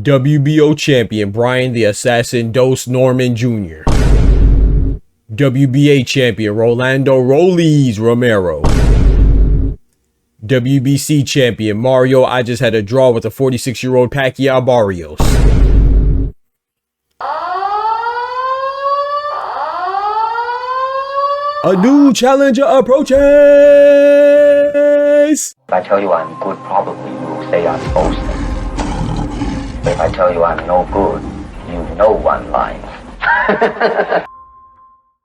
WBO champion Brian the Assassin Dos Norman Jr. WBA champion Rolando Rollies Romero. WBC champion Mario I just had a draw with a 46-year-old Mario Barrios. A new challenger approaches. If I tell you I'm good, probably you will say I'm boasting. But if I tell you I'm no good, you know I'm lying.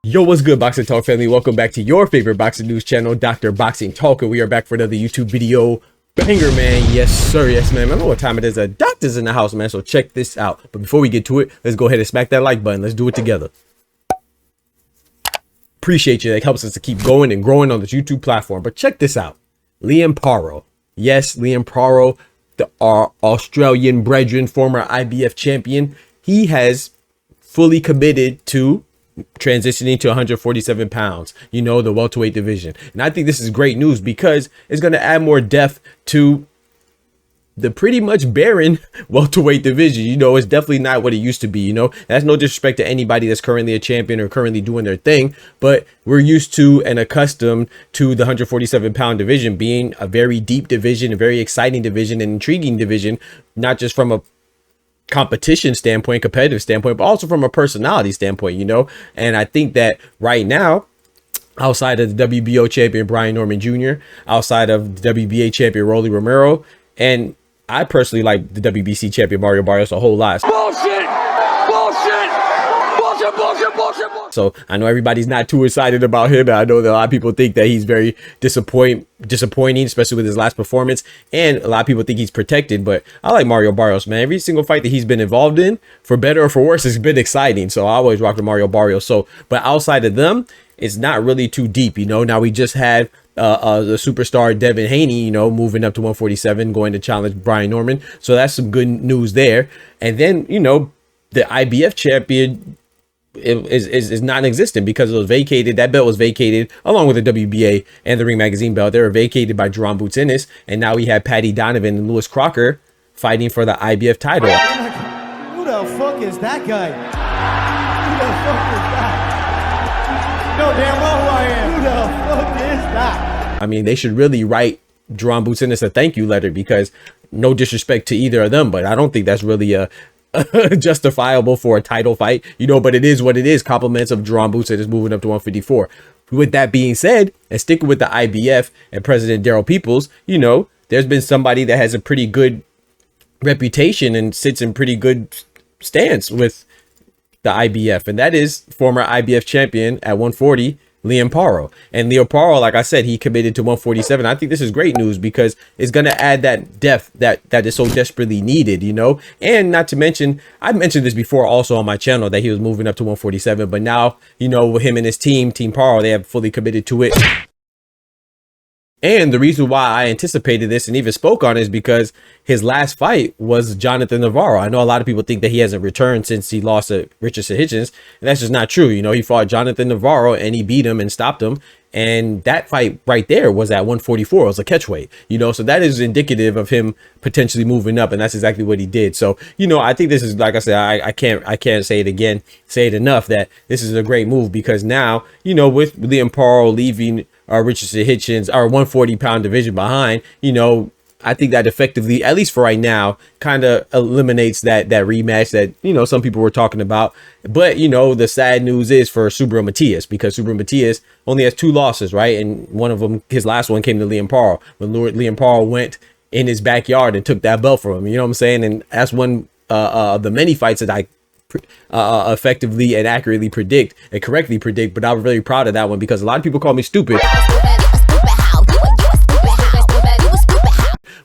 Yo, what's good, Boxing Talk family? Welcome back to your favorite boxing news channel, Dr. Boxing Talk, and we are back for another YouTube video banger, man. Yes, sir. Yes, man. Remember what time it is? A doctor's in the house, man. So check this out. But before we get to it, let's go ahead and smack that like button. Let's do it together. Appreciate you. That helps us to keep going and growing on this YouTube platform. But check this out. Liam Paro. Yes, Liam Paro, our Australian brethren, former IBF champion. He has fully committed to transitioning to 147 pounds, you know, the welterweight division. And I think this is great news because it's going to add more depth to the pretty much barren welterweight division. You know, it's definitely not what it used to be. You know, that's no disrespect to anybody that's currently a champion or currently doing their thing, but we're used to and accustomed to the 147-pound division being a very deep division, a very exciting division, and intriguing division, not just from a competition standpoint, competitive standpoint, but also from a personality standpoint, you know. And I think that right now, outside of the WBO champion Brian Norman Jr., outside of the WBA champion Rolly Romero, and I personally like the WBC champion Mario Barrios a whole lot. Bullshit! Bullshit! Bullshit! Bullshit! Bullshit! Bullshit! So I know everybody's not too excited about him. I know that a lot of people think that he's very disappointing, especially with his last performance. And a lot of people think he's protected. But I like Mario Barrios, man. Every single fight that he's been involved in, for better or for worse, has been exciting. So I always rock with Mario Barrios. So, but outside of them, it's not really too deep, you know. Now we just had the superstar Devin Haney, you know, moving up to 147, going to challenge Brian Norman. So that's some good news there. And then, you know, the IBF champion is non-existent because it was vacated. That belt was vacated along with the WBA and the Ring Magazine belt. They were vacated by Jerome Boots Ennis, and now we have Paddy Donovan and Lewis Crocker fighting for the IBF title. Who the fuck is that guy? Who the fuck is that? You know damn well who I am. Who the fuck is that? I mean, they should really write Jerome Boots Ennis a thank you letter, because no disrespect to either of them, but I don't think that's really justifiable for a title fight, you know. But it is what it is. Compliments of Jerome Boots Ennis moving up to 154. With that being said, and sticking with the IBF and President Daryl Peoples, you know, there's been somebody that has a pretty good reputation and sits in pretty good stance with the IBF, and that is former IBF champion at 140, Liam Paro. And Liam Paro, like I said, he committed to 147. I think this is great news because it's going to add that depth that is so desperately needed, you know. And not to mention, I mentioned this before also on my channel that he was moving up to 147, but now, you know, with him and his team Paro, they have fully committed to it. And the reason why I anticipated this and even spoke on it is because his last fight was Jonathan Navarro. I know a lot of people think that he hasn't returned since he lost to Richardson Hitchens, and that's just not true. You know, he fought Jonathan Navarro and he beat him and stopped him. And that fight right there was at 144. It was a catchweight, you know, so that is indicative of him potentially moving up. And that's exactly what he did. So, you know, I think this is, like I said, I can't say it again, say it enough, that this is a great move, because now, you know, with Liam Paro leaving Richardson Hitchens, our 140-pound division behind, you know, I think that effectively, at least for right now, kind of eliminates that rematch that, you know, some people were talking about. But, you know, the sad news is for Subra Matias, because Subra Matias only has 2 losses, right? And one of them, his last one, came to Liam Paro, when Liam Paro went in his backyard and took that belt from him. You know what I'm saying? And that's one of the many fights that I effectively and accurately predict and correctly predict. But I was really proud of that one because a lot of people call me stupid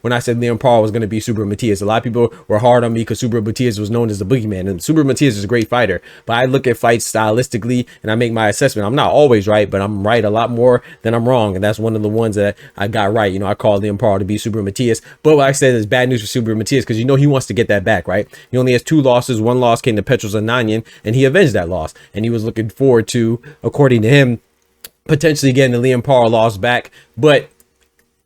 when I said Liam Paro was going to be Subra Matias. A lot of people were hard on me because Subra Matias was known as the boogeyman, and Subra Matias is a great fighter. But I look at fights stylistically and I make my assessment. I'm not always right, but I'm right a lot more than I'm wrong. And that's one of the ones that I got right. You know, I called Liam Paro to be Subra Matias. But what I said is bad news for Subra Matias, because, you know, he wants to get that back, right? He only has 2 losses. One loss came to Petros Ananyan, and he avenged that loss. And he was looking forward to, according to him, potentially getting the Liam Paro loss back. But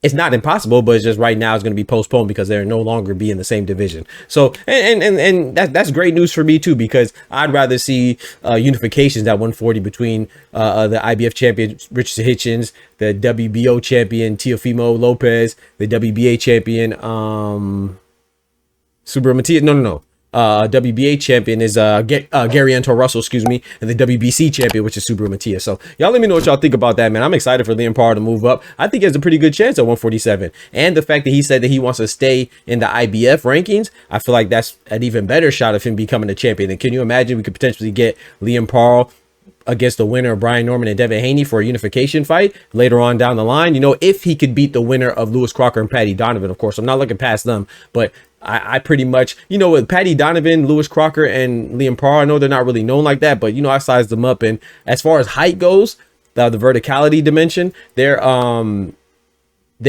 it's not impossible, but it's just right now it's going to be postponed because they're no longer be in the same division. So, and that's great news for me too, because I'd rather see unifications at 140 between the IBF champion Richard Hitchens, the WBO champion Teofimo Lopez, the WBA champion Subra Matias. No. WBA champion is Gary Anto Russell, excuse me, and the WBC champion, which is Subra Matias. So y'all let me know what y'all think about that, man. I'm excited for Liam Paro to move up. I think he has a pretty good chance at 147. And the fact that he said that he wants to stay in the IBF rankings, I feel like that's an even better shot of him becoming a champion. And can you imagine we could potentially get Liam Paro against the winner of Brian Norman and Devin Haney for a unification fight later on down the line? You know, if he could beat the winner of Lewis Crocker and Paddy Donovan, of course, I'm not looking past them, but I pretty much, you know, with Paddy Donovan, Lewis Crocker, and Liam Paro, I know they're not really known like that, but, you know, I sized them up. And as far as height goes, the verticality dimension, they're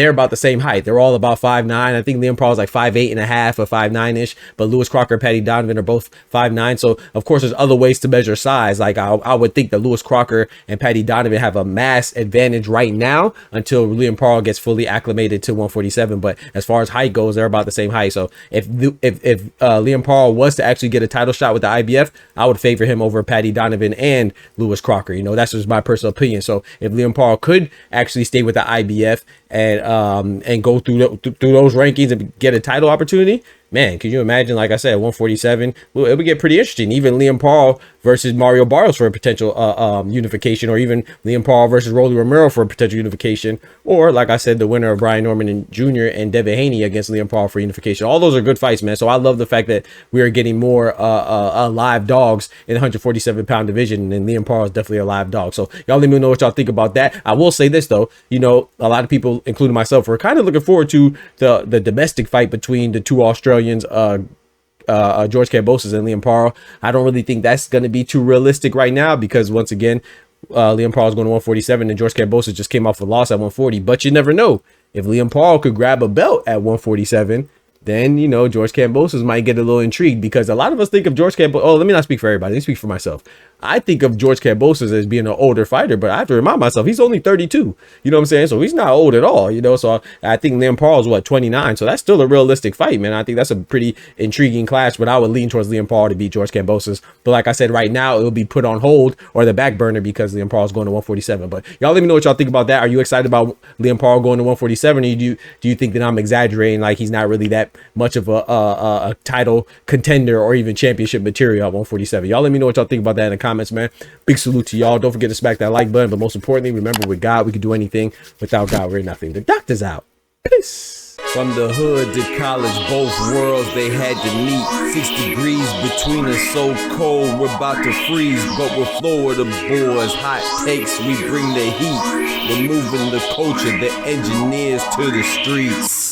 about the same height. They're all about 5'9". I think Liam Paro is like 5'8.5" or 5'9"-ish, but Lewis Crocker and Paddy Donovan are both 5'9". So of course there's other ways to measure size. Like I would think that Lewis Crocker and Paddy Donovan have a mass advantage right now until Liam Paro gets fully acclimated to 147. But as far as height goes, they're about the same height. So if Liam Paro was to actually get a title shot with the IBF, I would favor him over Paddy Donovan and Lewis Crocker. You know, that's just my personal opinion. So if Liam Paro could actually stay with the IBF and go through those rankings and get a title opportunity, man, can you imagine? Like I said, 147, well, it would get pretty interesting. Even Liam Paro versus Mario Barrios for a potential unification, or even Liam Paro versus Rolly Romero for a potential unification, or like I said, the winner of Brian Norman Jr. and Devin Haney against Liam Paro for unification. All those are good fights, man. So I love the fact that we are getting more live dogs in the 147-pound division, and Liam Paro is definitely a live dog. So y'all let me know what y'all think about that. I will say this though, you know, a lot of people, including myself, are kind of looking forward to the domestic fight between the two Australians, George Kambosos and Liam Paro. I don't really think that's going to be too realistic right now, because once again, Liam Paro is going to 147 and George Kambosos just came off a loss at 140. But you never know, if Liam Paro could grab a belt at 147, then, you know, George Kambosos might get a little intrigued, because a lot of us think of George Kambosos. Oh, let me not speak for everybody. Let me speak for myself. I think of George Kambosos as being an older fighter, but I have to remind myself he's only 32. You know what I'm saying? So he's not old at all, you know. So I think Liam Paro is what, 29. So that's still a realistic fight, man. I think that's a pretty intriguing clash, but I would lean towards Liam Paro to beat George Kambosos. But like I said, right now it will be put on hold or the back burner because Liam Paro is going to 147. But y'all let me know what y'all think about that. Are you excited about Liam Paro going to 147, or do you think that I'm exaggerating, like he's not really that much of a title contender or even championship material at 147? Y'all let me know what y'all think about that in the comments, man. Big salute to y'all. Don't forget to smack that like button, but most importantly, remember, with God we can do anything. Without God we're nothing. The doctor's out. Peace. From the hood to college, both worlds they had to meet. 6 degrees between us, so cold we're about to freeze. But we're Florida boys, hot takes, we bring the heat. We're moving the culture, the engineers to the streets.